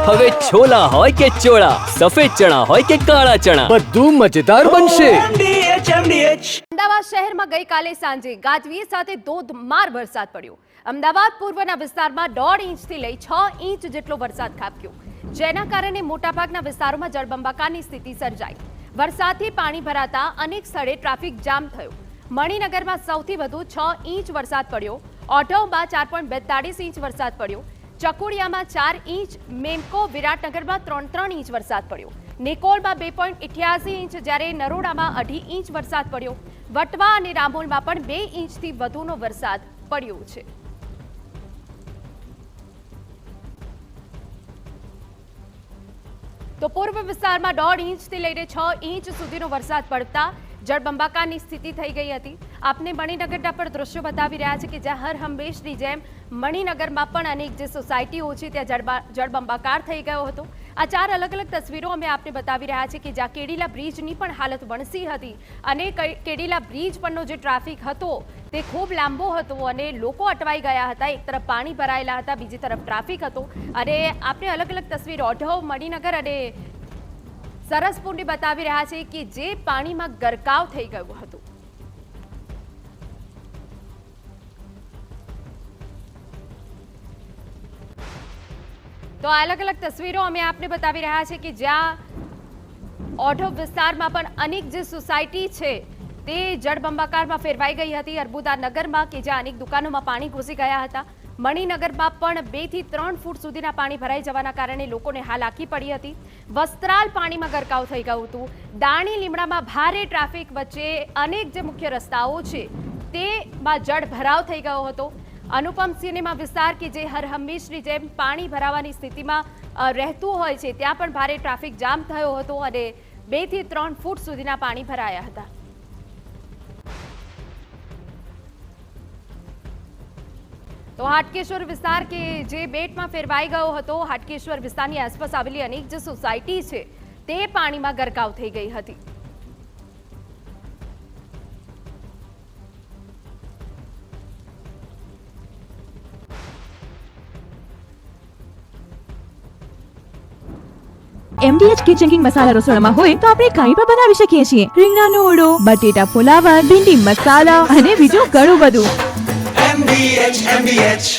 હવે છોલા હોય કે ચોળા, સફેદ ચણા હોય કે કાળા ચણા, બધું મજેદાર બનશે. અમદાવાદ શહેરમાં ગઈકાલે સાંજે ગાજવીજ સાથે ધોધમાર વરસાદ પડ્યો. અમદાવાદ પૂર્વના વિસ્તારમાં 1.5 ઇંચથી લઈ 6 ઇંચ જેટલો વરસાદ ખાબક્યો, જેના કારણે મોટાભાગના વિસ્તારોમાં જળબંબાકારની સ્થિતિ સર્જાઈ. વરસાદથી પાણી ભરાતા અનેક સ્થળે ટ્રાફિક જામ થયો. મણિનગરમાં સૌથી વધુ 6 ઇંચ વરસાદ પડ્યો. ઓઢવમાં 4.42 ઇંચ વરસાદ પડ્યો. ચકુડિયામાં 4 ઇંચ, મેમકો વિરાટનગરમાં 3.3 ઇંચ વરસાદ પડ્યો. નિકોલમાં 2.88 ઇંચ, જ્યારે નરોડામાં 2.5 ઇંચ વરસાદ પડ્યો. વટવા અને રામોલમાં પણ 2 ઇંચથી વધુનો વરસાદ પડ્યો છે. તો પૂર્વ વિસ્તારમાં 1.5 ઇંચથી લઈને 6 ઇંચ સુધીનો વરસાદ પડતા જળબંબાકારની સ્થિતિ થઈ ગઈ હતી. આપને મણિનગરના પર દ્રશ્યો બતાવી રહ્યા છે કે જ્યાં હર હંમેશની જેમ મણિનગરમાં પણ અનેક જે સોસાયટીઓ છે ત્યાં જળબંબાકાર થઈ ગયો હતો. આ 4 અલગ અલગ તસવીરો અમે આપને બતાવી રહ્યા છે કે જ્યાં કેડીલા બ્રિજની પણ હાલત વણસી હતી અને કેડીલા બ્રિજ પરનો જે ટ્રાફિક હતો તે ખૂબ લાંબો હતો અને લોકો અટવાઈ ગયા હતા. એક તરફ પાણી ભરાયેલા હતા, બીજી તરફ ટ્રાફિક હતો. અને આપણે અલગ અલગ તસવીરો ઓઢવ, મણિનગર અને સરસપુરની બતાવી રહ્યા છે કે જે પાણીમાં ગરકાવ થઈ ગયું હતું. તો અલગ અલગ તસવીરો અમે આપને બતાવી રહ્યા છે કે જ્યાં ઓઢવ વિસ્તારમાં પણ અનેક જે સોસાયટી છે તે જળબંબાકારમાં ફેરવાઈ ગઈ હતી. અર્બુદા નગરમાં કે જ્યાં અનેક દુકાનોમાં પાણી ઘૂસી ગયા હતા. મણિનગરમાં પણ 2 થી 3 ફૂટ સુધીના પાણી ભરાઈ જવાના કારણે લોકોને હાલાકી પડી હતી. વસ્ત્રાલ પાણીમાં ગરકાવ થઈ ગયું હતું. દાણી લીમડામાં ભારે ટ્રાફિક વચ્ચે અનેક જે મુખ્ય રસ્તાઓ છે તેમાં જળ ભરાવ થઈ ગયો હતો. અનુપમ સિનેમા વિસ્તાર કે જે હર હંમેશની જેમ પાણી ભરાવાની સ્થિતિમાં રહેતું હોય છે ત્યાં પણ ભારે ટ્રાફિક જામ થયો હતો અને 2 થી 3 ફૂટ સુધીના પાણી ભરાયા હતા. તો હાટકેશ્વર વિસ્તાર કે જે બેટમાં ફેરવાઈ ગયો હતો, હાટકેશ્વર વિસ્તારની આસપાસ આવેલી અનેક જે સોસાયટી છે તે પાણીમાં ગરકાવ થઈ ગઈ હતી. MDH કિચન કિંગ મસાલા રસોડામાં હોય તો આપણે કંઈ પણ બનાવી શકીએ છીએ. રીંગણાનો ઓળો, બટેટા ફુલાવર, ભીંડી મસાલા અને બીજું ઘણું બધું. MDH